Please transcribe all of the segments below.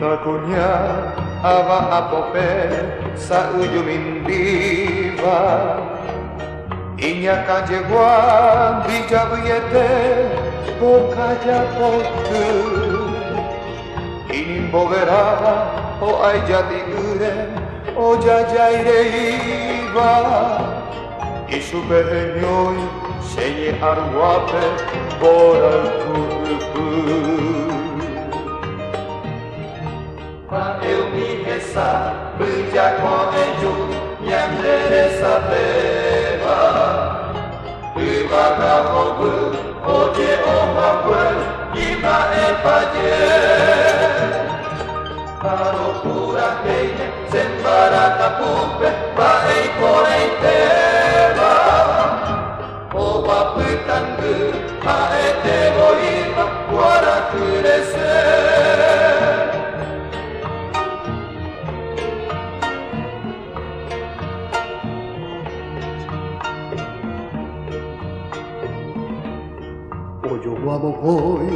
Takunya ava apope sa ujung diva Inya kajegwa bijabuyete bokaja potu Inin bogeraba o ai jati uren o jajaire iba Isu behenyoi senye arwape bora kurupu Eu me resa, brilha com enju, minha mereza beba. Iba kahobu, oje omabwe, ima epaje. Karo pura keine, sembara kapupe, bae koreiteba. Oba putangu, aete goima, wara kurese. Yo amo hoy,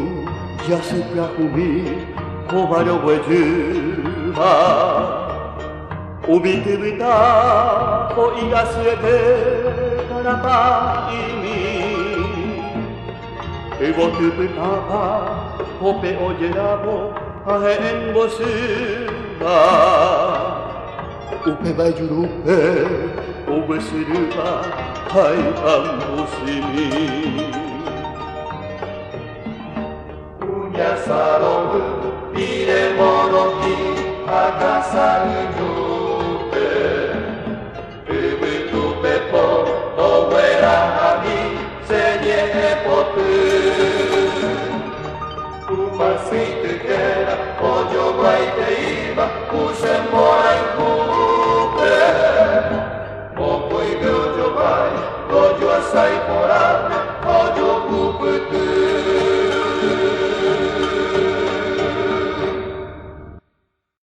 ya se plakumi, kobayo wejuba. Ubiti bita, o igasuete, karapa imi. Ego tupitapa, kope ojerabo, ahen bosuba. Upe bajurupe, obesiruba, hai ambosimi. Sarongu, pire monoki, akasa unupe. Ubutupe po, owera hami, senye epotu. Uma sweet together, ojo baite iba, kusem morai ku.